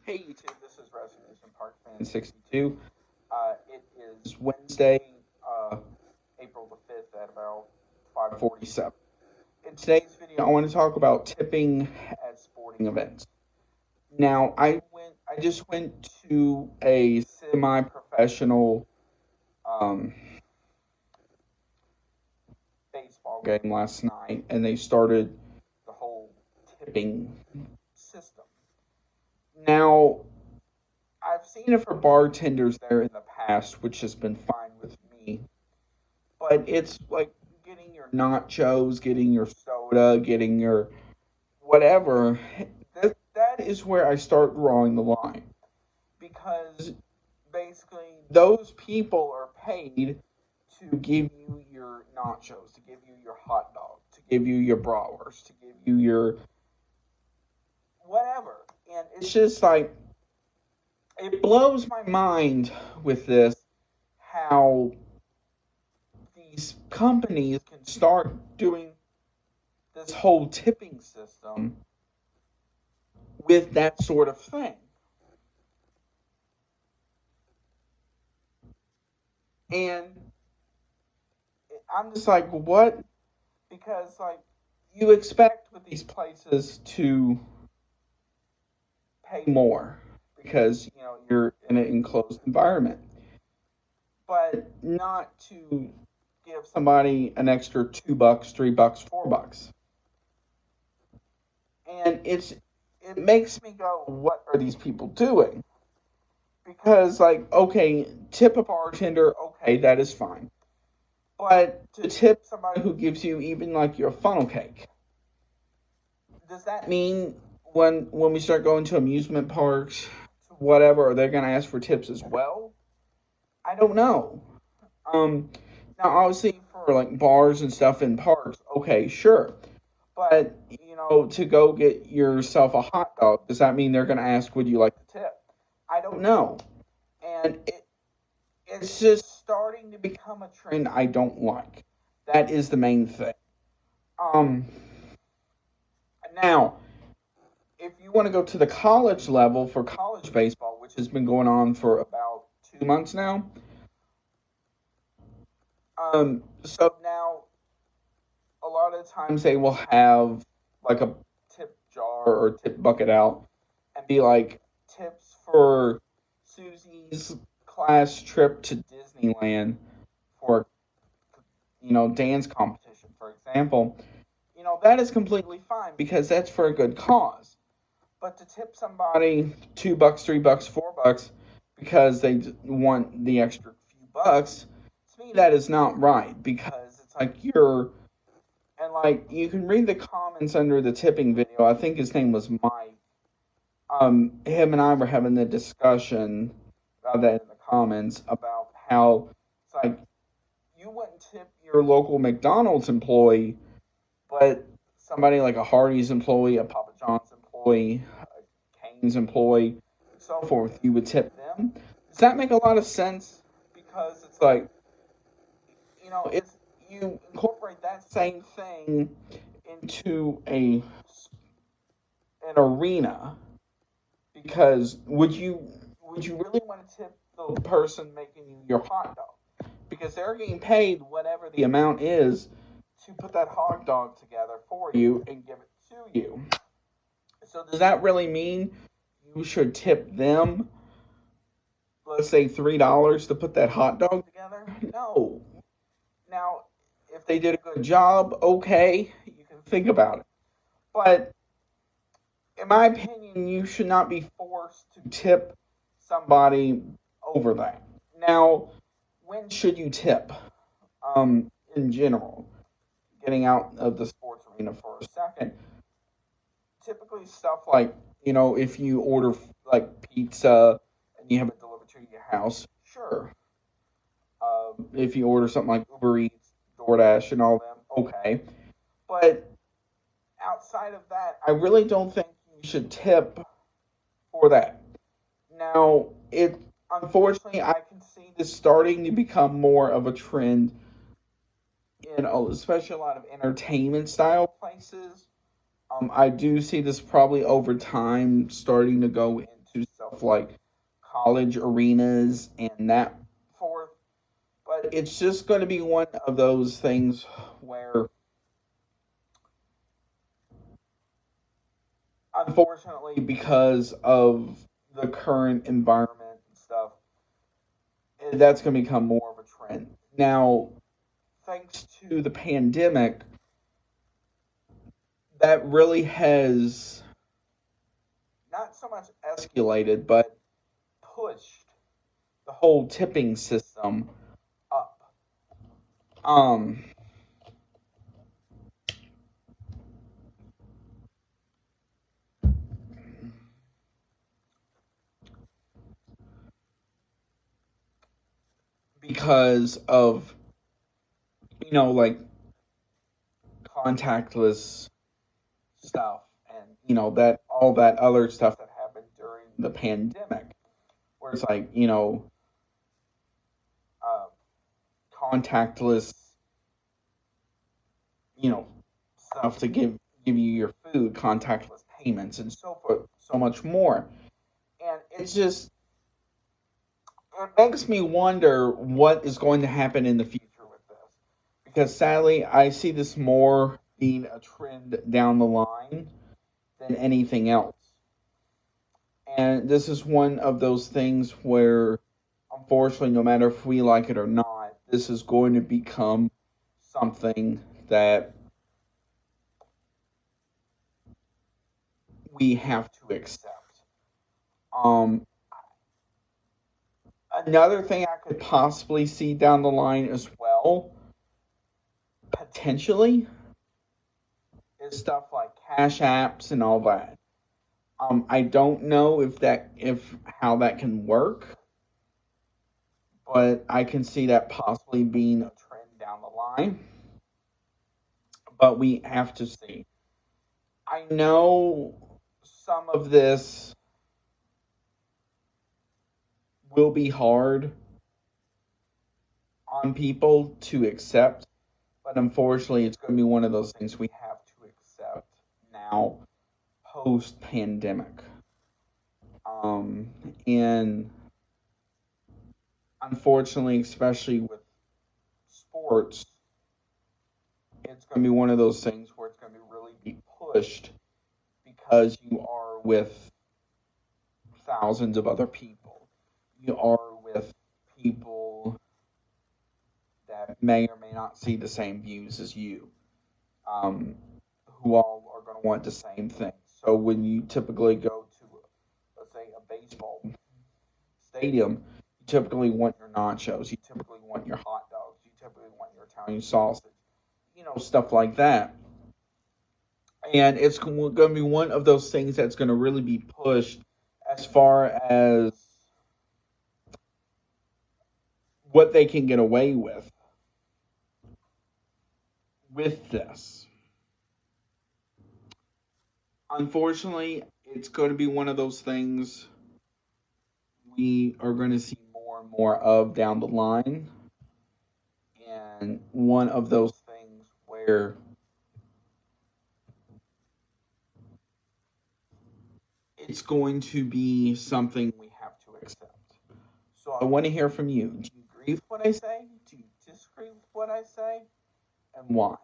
Hey YouTube, this is Resolution Park Fan 62. It is Wednesday, uh, April the 5th at about 5:47. In today's video, I want to talk about tipping at sporting events. Now, I just went to a semi-professional um, baseball game last night, and they started the whole tipping system. Now, I've seen it for bartenders there in the past, which has been fine with me. But it's like getting your nachos, getting your soda, getting your whatever. That is where I start drawing the line. Because basically, those people are paid to give you your nachos, to give you your hot dog, to give you your bratwurst, to give you your whatever. And it's just like, it blows my mind with this how these companies can start doing this whole tipping system with that sort of thing. And I'm just like, what? Because, like, you expect with these places to pay more because, you're in an enclosed environment, but not to give somebody an extra $2, $3, $4. And it makes me go, what are these people doing? Because, like, okay, tip a bartender, okay, that is fine. But to tip somebody who gives you even like your funnel cake, does that mean when we start going to amusement parks, whatever, are they gonna ask for tips as well? I don't know. Um, Now obviously for like bars and stuff in parks, okay, sure. But to go get yourself a hot dog, does that mean they're gonna ask, would you like the tip? I don't know. And it's just starting to become a trend I don't like. That is the main thing. Um, Now, if you want to go to the college level for college baseball, which has been going on for about 2 months now, so now a lot of times they will have like a tip jar or tip bucket out and be like tips for Susie's class trip to Disneyland for dance competition, for example. That is completely fine because that's for a good cause. But to tip somebody $2, $3, $4 because they want the extra few bucks, to me that is not right because it's like and like you can read the comments under the tipping video. I think his name was Mike. Him and I were having the discussion about that in the comments about how it's like you wouldn't tip your local McDonald's employee, but somebody like a Hardee's employee, a Papa John's employee, a Cane's employee, and so forth, you would tip them. Does that make a lot of sense? Because it's like, it's you incorporate that same thing into an arena. Because would you really want to tip the person making you your hot dog? Because they're getting paid whatever the amount is to put that hot dog together for you and give it to you. So does that really mean you should tip them, let's say $3 to put that hot dog together? No. Now, if they did a good job, okay, you can think about it. But in my opinion, you should not be forced to tip somebody over that. Now, when should you tip? In general, getting out of the sports arena for a second, typically stuff like, if you order like pizza and you have it delivered to your house, sure. If you order something like Uber Eats, DoorDash, and all them, okay. But outside of that, I really don't think you should tip for that. Now, unfortunately, I can see this starting to become more of a trend in especially a lot of entertainment style places. I do see this probably over time starting to go into stuff like college arenas and that forth. But it's just going to be one of those things where, unfortunately, because of the current environment and stuff, that's going to become more of a trend. Now, thanks to the pandemic, that really has not so much escalated, but pushed the whole tipping system up. Um, because of, like contactless stuff and, that all that other stuff that happened during the pandemic, where it's like, uh, contactless, you know, stuff to give you your food, contactless payments, and so forth, so much more. And it makes me wonder what is going to happen in the future with this, because sadly, I see this more being a trend down the line than anything else. And this is one of those things where, unfortunately, no matter if we like it or not, this is going to become something that we have to accept. Um, Another thing I could possibly see down the line as well, potentially, is stuff like cash apps and all that. I don't know if how that can work, but I can see that possibly being a trend down the line. But we have to see. I know some of this will be hard on people to accept, but unfortunately, it's going to be one of those things we have to accept now, post pandemic. And unfortunately, especially with sports, it's going to be one of those things where it's going to really be pushed because you are with thousands of other people. You are with people that may or may not see the same views as you, um, who all are going to want the same thing. So when you typically go to, let's say, a baseball stadium, you typically want your nachos, you typically want your hot dogs, you typically want your Italian sausage, stuff like that. And it's going to be one of those things that's going to really be pushed as far as what they can get away with this. Unfortunately, it's going to be one of those things we are going to see more and more of down the line. And one of those things where it's going to be something we have to accept. So I want to hear from you. Do you agree with what I say? Do you disagree with what I say? And why?